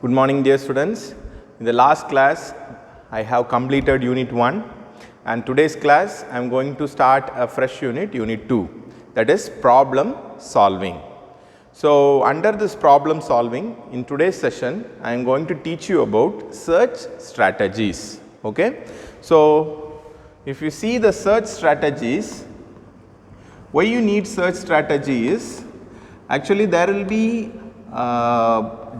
Good morning, dear students. In the last class, I have completed Unit 1, and today's class I am going to start a fresh unit, Unit 2, that is problem solving. So, under this problem solving, in today's session, I am going to teach you about search strategies. Okay? So, if you see the search strategies, why you need search strategy is actually there will be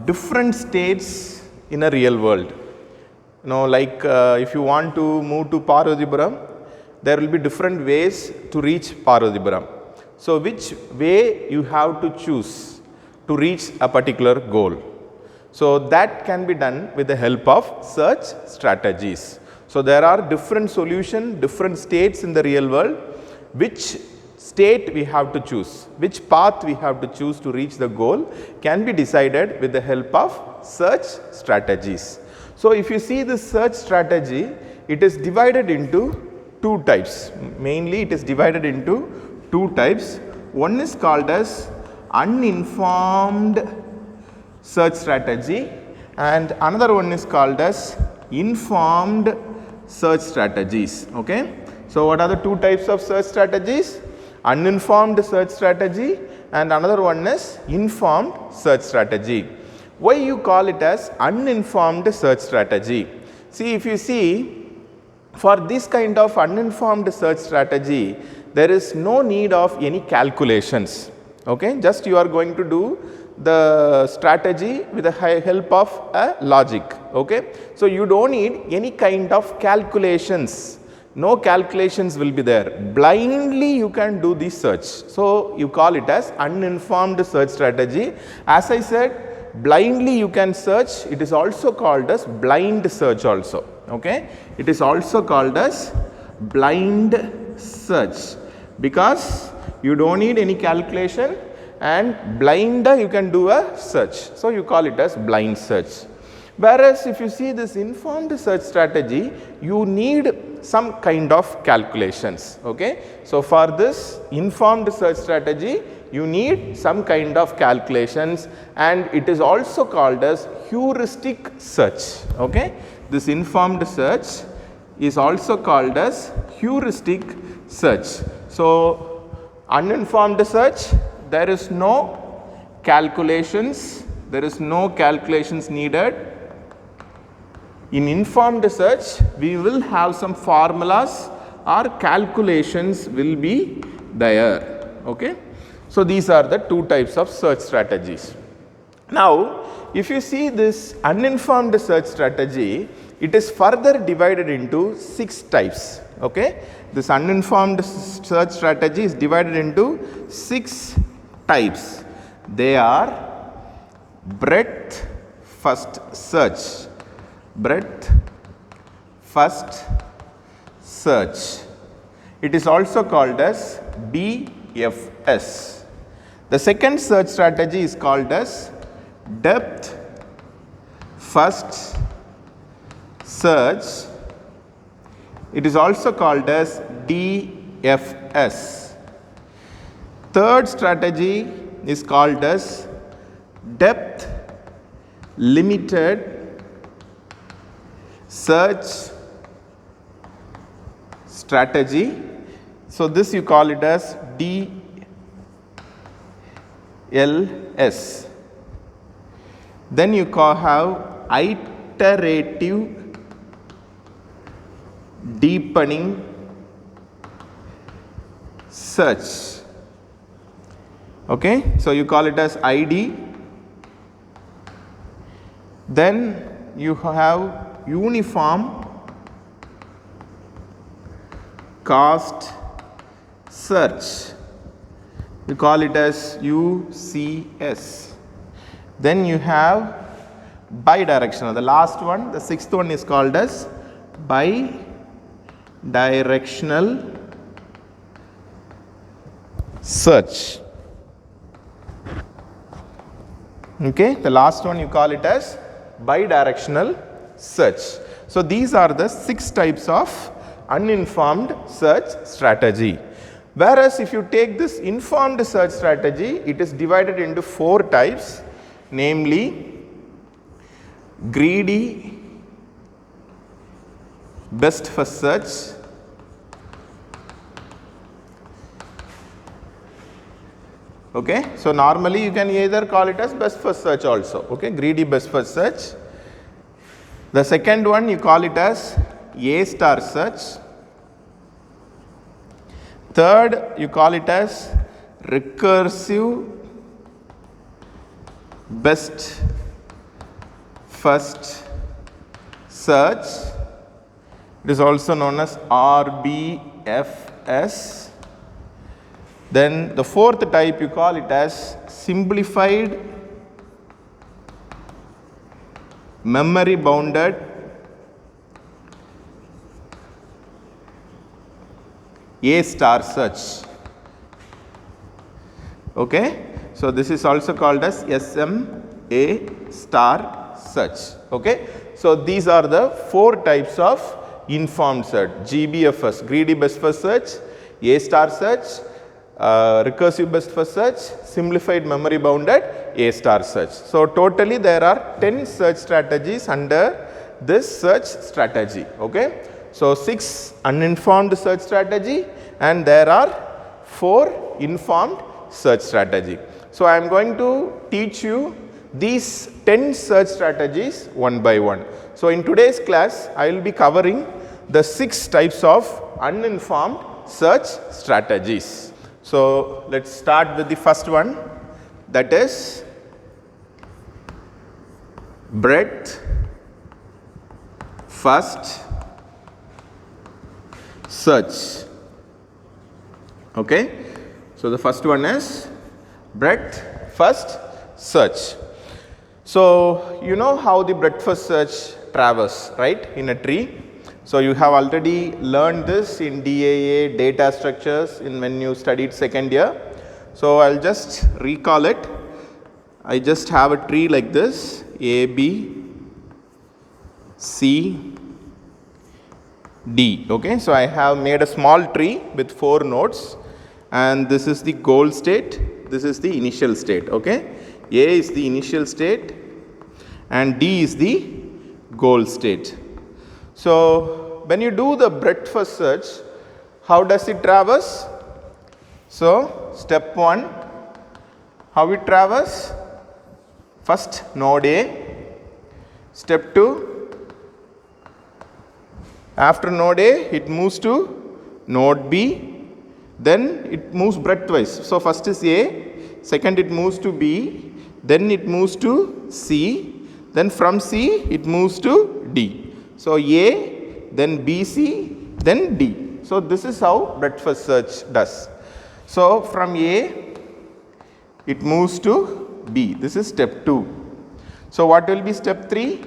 different states in a real world. Like if you want to move to Parvatipuram, there will be different ways to reach Parvatipuram. So, which way you have to choose to reach a particular goal. So, that can be done with the help of search strategies. So, there are different solutions, different states in the real world, which state we have to choose, which path we have to choose to reach the goal can be decided with the help of search strategies. So, if you see this search strategy, it is divided into two types. Mainly it is divided into two types. One is called as uninformed search strategy and another one is called as informed search strategies. Okay? So, what are the two types of search strategies? Uninformed search strategy and another one is informed search strategy. Why you call it as uninformed search strategy? See, if you see, for this kind of uninformed search strategy, there is no need of any calculations. Okay? Just you are going to do the strategy with the help of a logic. Okay? So, you don't need any kind of calculations. No calculations will be there. Blindly you can do the search. So, you call it as uninformed search strategy. As I said, blindly you can search. It is also called as blind search also. Okay? It is also called as blind search because you don't need any calculation and blind you can do a search. So, you call it as blind search. Whereas, if you see this informed search strategy, you need some kind of calculations. Okay? So, for this informed search strategy, you need some kind of calculations and it is also called as heuristic search. Okay? This informed search is also called as heuristic search. So, uninformed search, there is no calculations, needed. In informed search, we will have some formulas or calculations will be there. Okay? So, these are the two types of search strategies. Now, if you see this uninformed search strategy, it is further divided into 6 types. Okay? This uninformed search strategy is divided into 6 types. They are breadth first search. Breadth first search. It is also called as BFS. The second search strategy is called as depth first search. It is also called as DFS. Third strategy is called as depth limited search strategy. So, this you call it as DLS. Then you have iterative deepening search. Okay? So, you call it as ID. Then you have uniform cost search, we call it as UCS. Then you have bidirectional, the last one, the sixth one is called as bidirectional search. Okay, the last one you call it as bidirectional search. So, these are the 6 types of uninformed search strategy. Whereas, if you take this informed search strategy, it is divided into 4 types, namely greedy best first search, okay. So normally you can either call it as best first search also, okay, greedy best first search. The second one you call it as A star search. Third you call it as recursive best first search. It is also known as RBFS. Then the fourth type you call it as simplified memory bounded A star search, okay. So this is also called as SMA star search, okay. So these are the four types of informed search: GBFS, greedy best first search; A star search; recursive best first search; simplified memory bounded A star search. So totally there are 10 search strategies under this search strategy, okay. So 6 uninformed search strategy and there are 4 informed search strategy. So I am going to teach you these 10 search strategies one by one. So in today's class I will be covering the 6 types of uninformed search strategies. So let's start with the first one, that is breadth first search, okay. So the first one is breadth first search. So you know how the breadth first search traverse, right, in a tree. So you have already learned this in DAA, data structures, in when you studied second year. So I'll just recall it. I just have a tree like this: A, B, C, D, okay. So I have made a small tree with 4 nodes and this is the goal state, this is the initial state, okay. A is the initial state and D is the goal state. So when you do the breadth first search, how does it traverse? So step 1, how it traverse? First node A, step 2, after node A it moves to node B, then it moves breadthwise. So first is A, second it moves to B, then it moves to C, then from C it moves to D. So A, then BC, then D. So this is how breadth first search does. So from A it moves to B, this is step 2. So what will be step 3?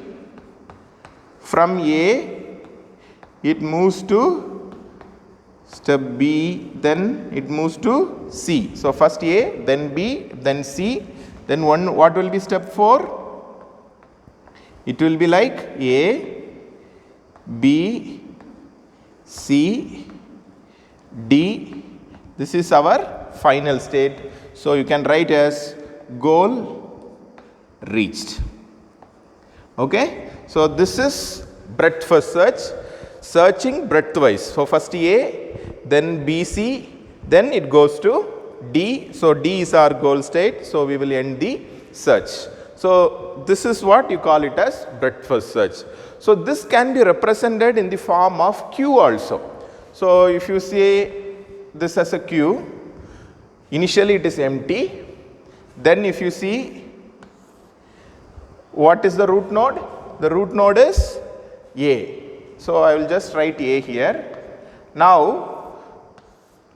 From A it moves to step B, then it moves to C. So first A, then B, then C, then what will be step 4? It will be like A, B, C, D. This is our final state. So you can write as goal reached, okay. So this is breadth first search, searching breadthwise. So first A, then BC, then it goes to D. So D is our goal state, so we will end the search. So this is what you call it as breadth first search. So this can be represented in the form of queue also. So if you say this as a queue, initially it is empty, then if you see what is the root node? The root node is A. So I will just write A here. Now,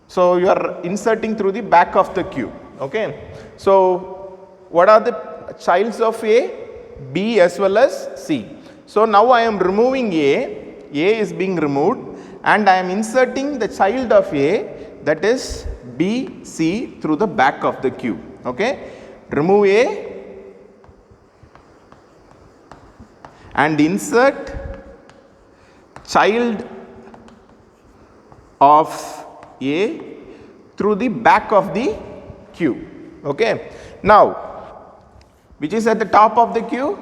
so you are inserting through the back of the queue, okay. So what are the childs of A? B as well as C. So now I am removing A is being removed and I am inserting the child of A, that is B, C, through the back of the queue, okay. Remove A and insert child of A through the back of the queue, okay. Now which is at the top of the queue?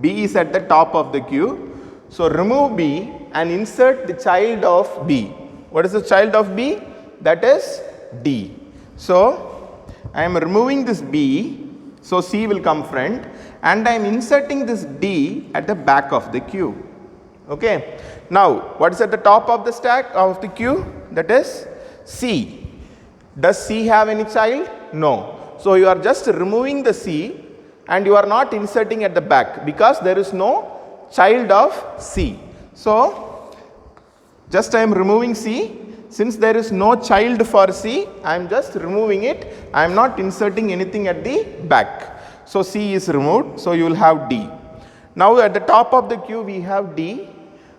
B is at the top of the queue. So remove B and insert the child of B. What is the child of B? That is D. So I am removing this B, so C will come front, and I am inserting this D at the back of the queue. Okay. Now what is at the top of the stack of the queue? That is C. Does C have any child? No. So you are just removing the C and you are not inserting at the back because there is no child of C. So just I am removing C. Since there is no child for C, I am just removing it. I am not inserting anything at the back. So C is removed. So you will have D. Now at the top of the queue we have D.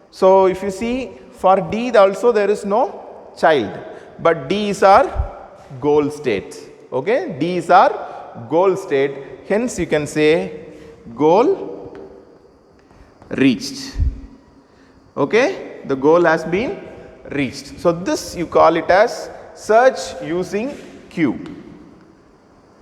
So if you see, for D also there is no child, but D is our goal state. Okay, D is our goal state. Hence you can say goal reached. Okay, the goal has been reached. So this you call it as search using queue.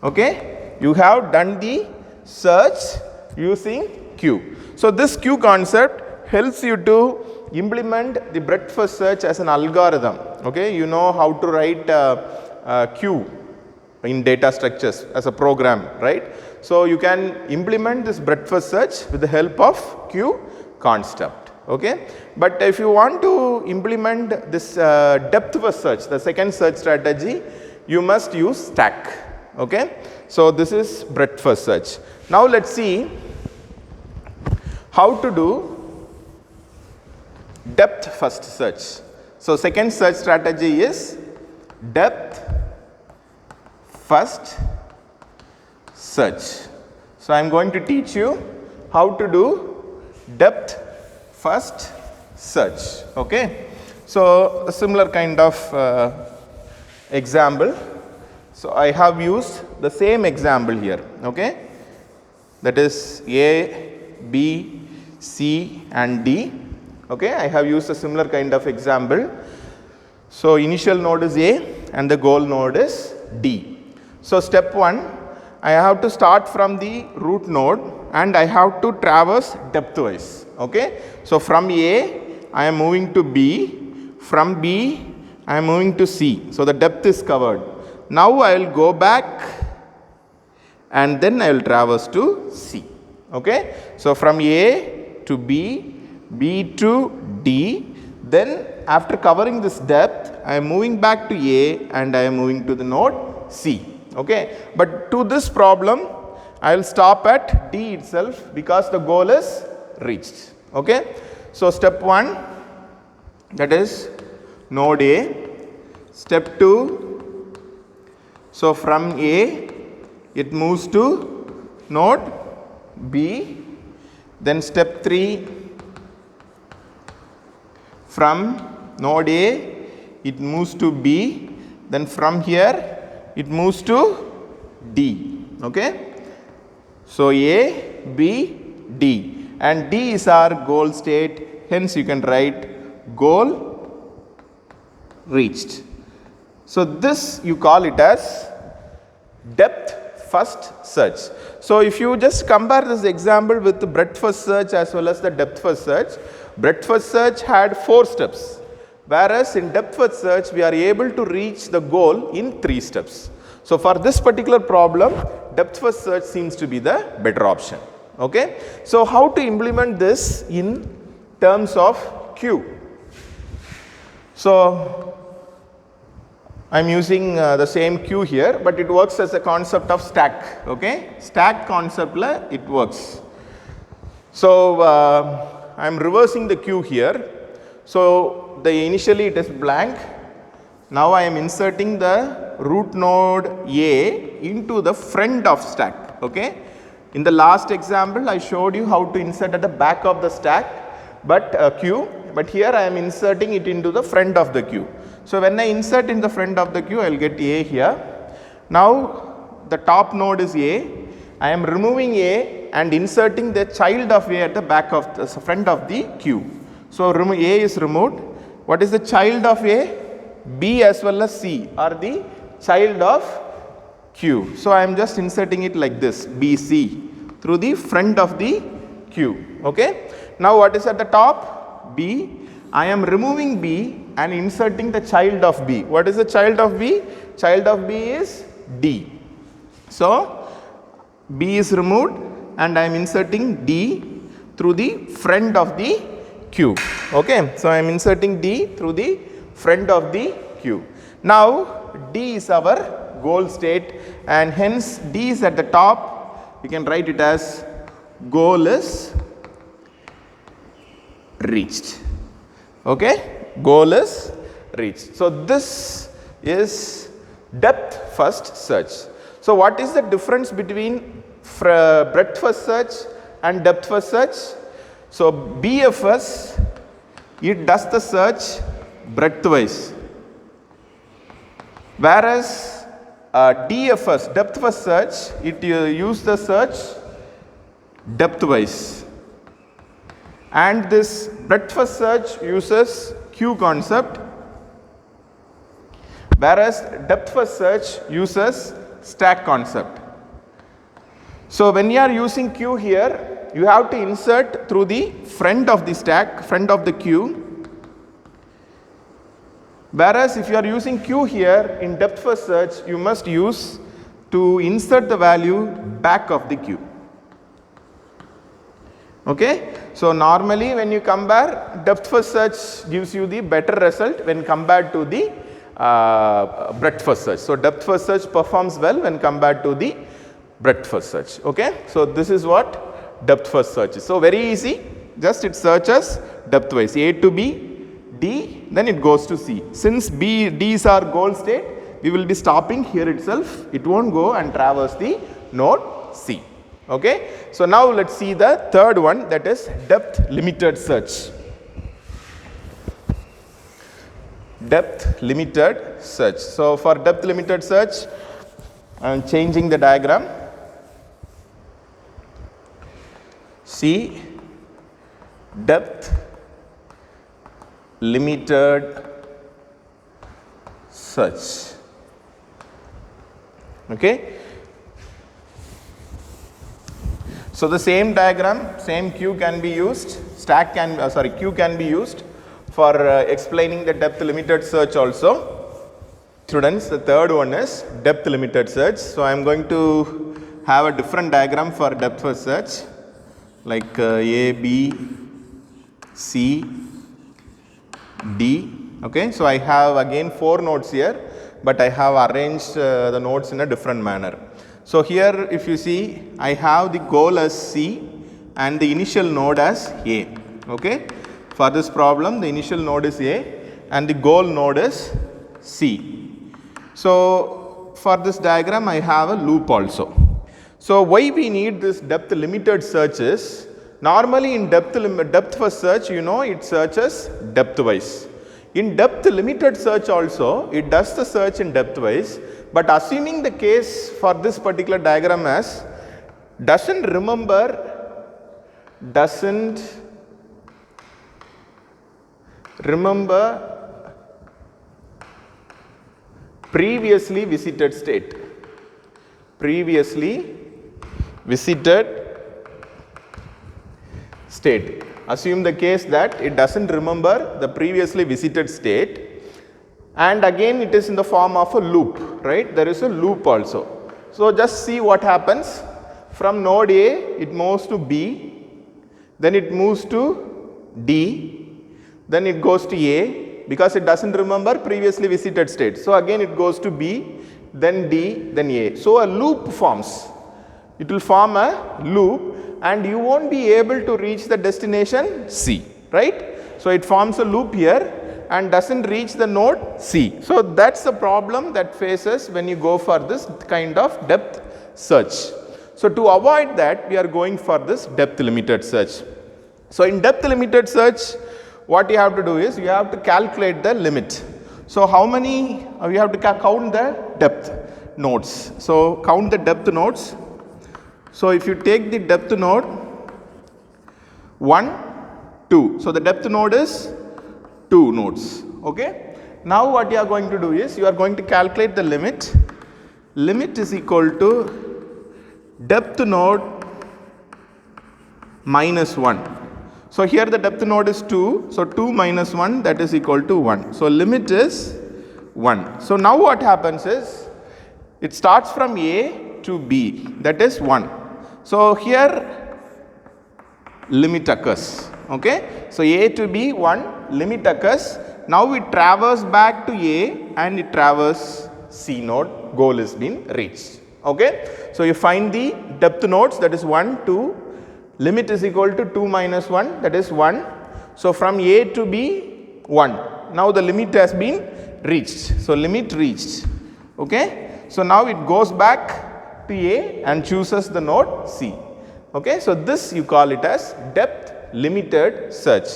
Okay, you have done the search using queue. So this queue concept helps you to implement the breadth first search as an algorithm. Okay, you know how to write queue in data structures as a program, right? So you can implement this breadth first search with the help of queue concept. Okay, but if you want to implement this depth first search, the second search strategy, you must use stack. Okay, so this is breadth first search. Now let's see how to do depth first search. So second search strategy is depth first search. So I am going to teach you how to do depth first search. Okay. So a similar kind of example. So I have used the same example here. Okay. That is A, B, C and D. Okay, I have used a similar kind of example. So initial node is A and the goal node is D. So step 1, I have to start from the root node and I have to traverse depth wise. Okay, so from A I am moving to B, from B I am moving to C. So the depth is covered. Now I will go back and then I will traverse to C. Okay, so from A to B, B to D, then after covering this depth I am moving back to A and I am moving to the node C. Okay, but to this problem I will stop at D itself because the goal is reached. Okay, so step 1, that is node A. Step 2, so from A it moves to node B. Then step 3, from node A it moves to B, then from here it moves to D. Okay, so A, B, D, and D is our goal state. Hence you can write goal reached. So this you call it as depth first search. So if you just compare this example with the breadth first search as well as the depth first search, breadth first search had 4 steps, whereas in depth first search we are able to reach the goal in 3 steps. So for this particular problem, depth first search seems to be the better option. Okay, so how to implement this in terms of queue? So I am using the same queue here, but it works as a concept of stack. Okay, stack concept it works. So I am reversing the queue here. So initially it is blank. Now I am inserting the root node A into the front of stack. Okay, in the last example I showed you how to insert at the back of the stack, but queue. But here I am inserting it into the front of the queue. So when I insert in the front of the queue, I will get A here. Now the top node is A. I am removing A and inserting the child of A at the back of the front of the queue. So A is removed. What is the child of A? B as well as C are the child of Q. So I am just inserting it like this, BC through the front of the Q. Okay. Now what is at the top? B. I am removing B and inserting the child of B. What is the child of B? Child of B is D. So B is removed and I am inserting D through the front of the Q. Okay. So I am inserting D through the front of the Q. Now D is our goal state and hence D is at the top. You can write it as goal is reached. Okay, goal is reached. So this is depth first search. So what is the difference between breadth first search and depth first search? So BFS, it does the search breadth wise, whereas DFS, depth first search, it use the search depth wise. And this breadth first search uses Q concept, whereas depth first search uses stack concept. So when you are using Q here, you have to insert through the front of the stack, front of the Q. Whereas if you are using Q here in depth first search, you must use to insert the value back of the Q. Okay. So normally when you compare, depth first search gives you the better result when compared to the breadth first search. So depth first search performs well when compared to the breadth first search. Okay. So this is what depth first search is. So very easy, just it searches depth wise, A to B, D, then it goes to C. Since D is our goal state, we will be stopping here itself. It won't go and traverse the node C. Okay. So now let us see the third one, that is depth limited search. Depth limited search. So for depth limited search, I am changing the diagram. See, depth limited search. Okay. So the same diagram, same Q can be used, Q can be used for explaining the depth limited search also. Students, the third one is depth limited search. So I am going to have a different diagram for depth first search, like A, B, C, D. Okay. So I have again 4 nodes here, but I have arranged the nodes in a different manner. So here if you see, I have the goal as C and the initial node as A. Okay. For this problem, the initial node is A and the goal node is C. So for this diagram, I have a loop also. So why we need this depth limited search is, normally in depth first search, you know, it searches depth wise. In depth limited search also, it does the search in depth wise, but assuming the case for this particular diagram as doesn't remember previously visited state. Previously visited state. Assume the case that it doesn't remember the previously visited state, and again it is in the form of a loop, right? There is a loop also. So just see what happens. From node A, it moves to B, then it moves to D, then it goes to A, because it doesn't remember previously visited state. So again it goes to B, then D, then A. So a loop forms. It will form a loop and you won't be able to reach the destination C, right? So it forms a loop here and doesn't reach the node C. So that's the problem that faces when you go for this kind of depth search. So to avoid that, we are going for this depth limited search. So in depth limited search, what you have to do is you have to calculate the limit. So how many, you have to count the depth nodes. So count the depth nodes. So if you take the depth node 1, 2. So the depth node is 2 nodes. Okay. Now what you are going to do is you are going to calculate the limit. Limit is equal to depth node minus 1. So here the depth node is 2. So 2 minus 1, that is equal to 1. So limit is 1. So now what happens is it starts from A to B, that is 1. So here limit occurs. Okay. So A to B 1, limit occurs. Now it traverses back to A and it traverses C node, goal is been reached. Okay. So you find the depth nodes, that is 1, 2, limit is equal to 2 minus 1, that is 1. So from A to B 1. Now the limit has been reached. So limit reached. Okay. So now it goes back to A and chooses the node C. Okay. So this you call it as depth limited search.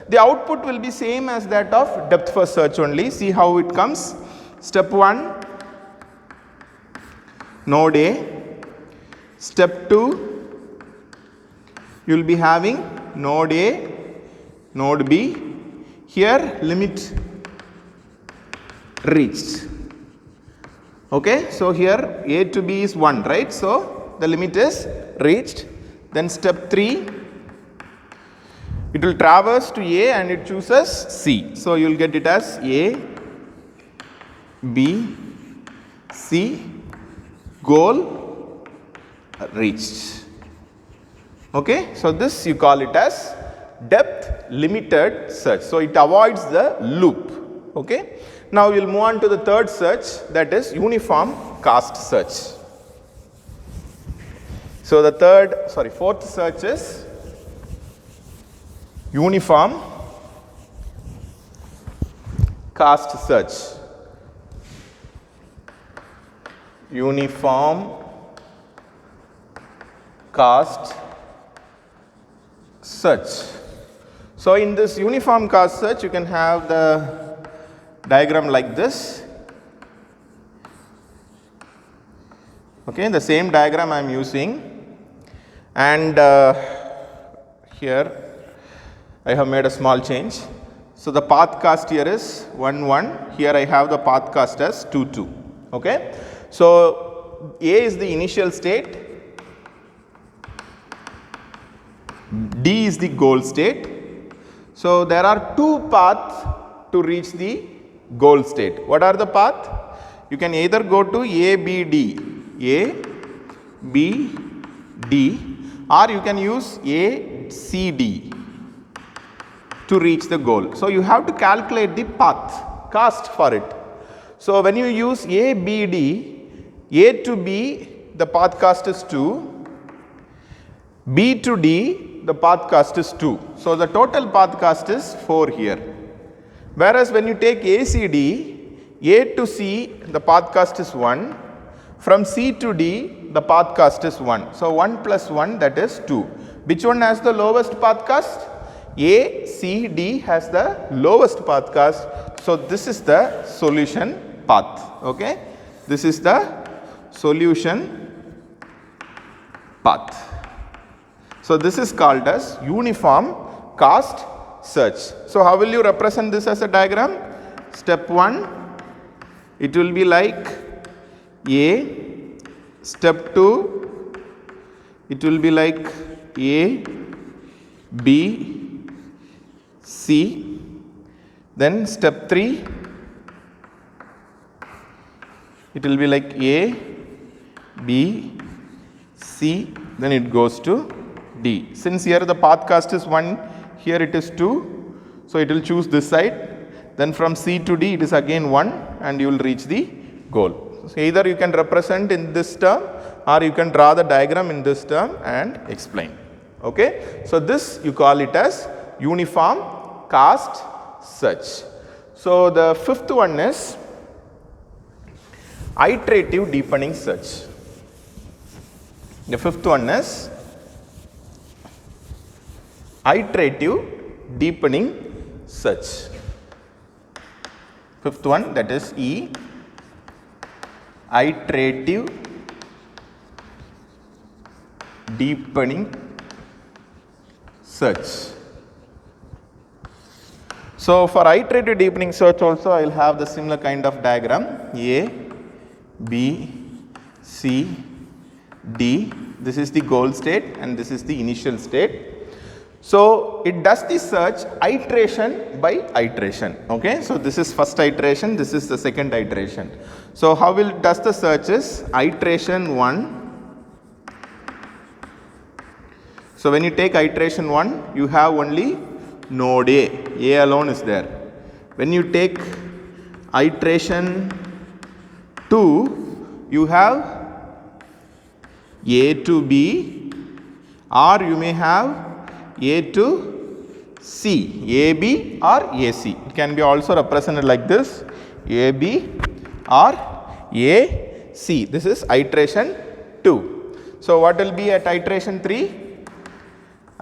The output will be same as that of depth first search only. See how it comes. Step 1, node A. Step 2, you will be having node A, node B. Here limit reached. Okay. So here A to B is 1, right. So the limit is reached. Then step 3, it will traverse to A and it chooses C. So you will get it as A, B, C, goal reached. Okay. So this you call it as depth limited search. So it avoids the loop. Okay. Now we will move on to the third search, that is uniform cast search. So the fourth search is uniform cast search. Uniform cast search. So in this uniform cast search, you can have the diagram like this. Okay, the same diagram I am using, and here I have made a small change. So the path cast here is 1 1. Here I have the path cast as 2 2. Okay. So A is the initial state, D is the goal state. So there are two paths to reach the goal state. What are the path? You can either go to A, B, D, A, B, D, or you can use A, C, D to reach the goal. So you have to calculate the path, cast for it. So when you use A, B, D, A to B, the path cast is 2, B to D, the path cast is 2. So the total path cast is 4 here. Whereas when you take ACD, A to C, the path cast is 1. From C to D, the path cast is 1. So 1 plus 1, that is 2. Which one has the lowest path cast? A, C, D has the lowest path cast. So this is the solution path. Okay. This is the solution path. So this is called as uniform cast search. So how will you represent this as a diagram? Step 1, it will be like A. Step 2, it will be like A, B, C. Then step 3, it will be like A, B, C, then it goes to D. Since here the path cast is 1, here it is 2, so it will choose this side. Then from C to D it is again 1 and you will reach the goal. So either you can represent in this term or you can draw the diagram in this term and explain. Okay. So this you call it as uniform cast search. So the fifth one is iterative deepening search. The fifth one is iterative deepening search. Fifth one, that is E, iterative deepening search. So for iterative deepening search also I will have the similar kind of diagram: A, B, C, D. This is the goal state and this is the initial state. So it does the search iteration by iteration. Okay, so this is first iteration, this is the second iteration. So how will it does the search is iteration 1. So when you take iteration 1, you have only node A alone is there. When you take iteration 2, you have A to B, or you may have A to C, AB or AC. It can be also represented like this, AB or AC. This is iteration 2. So what will be at iteration 3?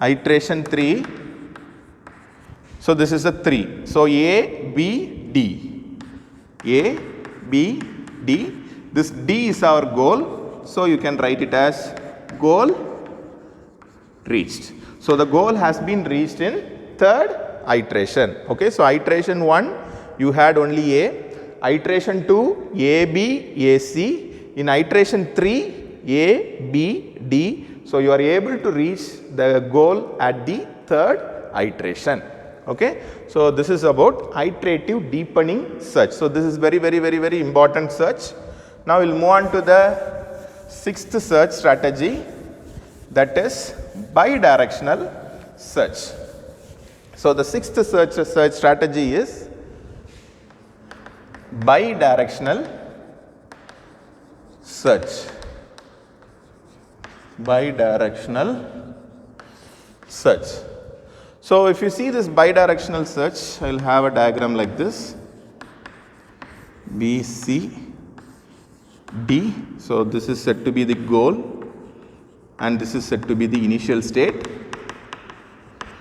Iteration 3. So this is a 3. So A, B, D. A, B, D. This D is our goal. So you can write it as goal reached. So the goal has been reached in third iteration. Okay, so iteration 1 you had only A, iteration 2 A, B, A, C, in iteration 3 A, B, D. So you are able to reach the goal at the third iteration. Okay, so this is about iterative deepening search. So this is very important search. Now we will move on to the sixth search strategy, that is bidirectional search. So the sixth search strategy is bidirectional search. Bidirectional search. So if you see this bidirectional search, I will have a diagram like this, B, C, D. So this is said to be the goal and this is said to be the initial state.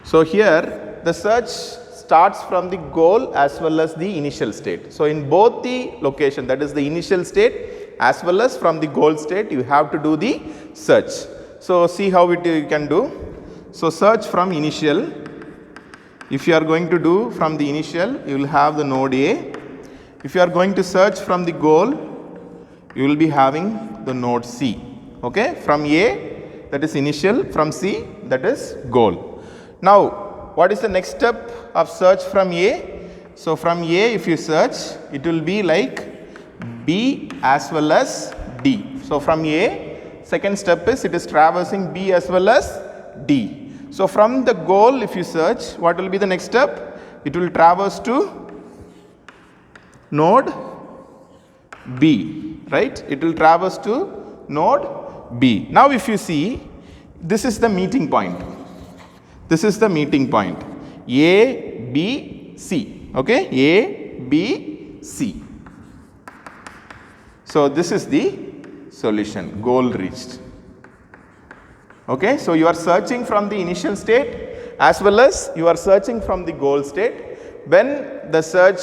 So here the search starts from the goal as well as the initial state. So in both the location, that is the initial state as well as from the goal state, you have to do the search. So see how you can do. So search from initial. If you are going to do from the initial, you will have the node A. If you are going to search from the goal, you will be having the node C. Okay, from A, that is initial, from C, that is goal. Now what is the next step of search from A? So from A, if you search, it will be like B as well as D. So from A, second step is it is traversing B as well as D. So from the goal, if you search, what will be the next step? It will traverse to node B, right? It will traverse to node B. Now if you see, this is the meeting point. This is the meeting point. A, B, C. Okay? A, B, C. So this is the solution, goal reached. Okay? So you are searching from the initial state as well as you are searching from the goal state. When the search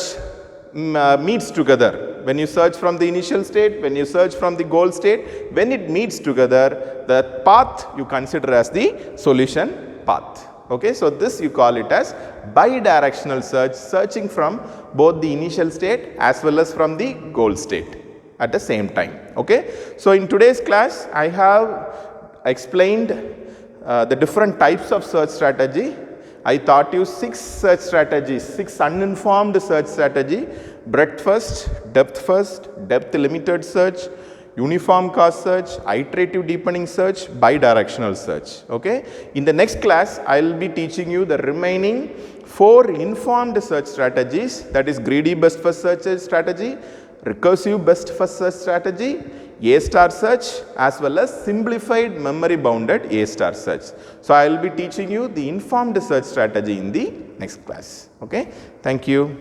meets together, when you search from the initial state, when you search from the goal state, when it meets together, the path you consider as the solution path. Okay, so this you call it as bidirectional search, searching from both the initial state as well as from the goal state at the same time. Okay, so in today's class I have explained the different types of search strategy. I taught you 6 search strategies, 6 uninformed search strategy: breadth first, depth limited search, uniform cost search, iterative deepening search, bidirectional search. Okay. In the next class, I will be teaching you the remaining 4 informed search strategies, that is greedy best first search strategy, recursive best first search strategy, A-star search, as well as simplified memory bounded A-star search. So I will be teaching you the informed search strategy in the next class. Okay. Thank you.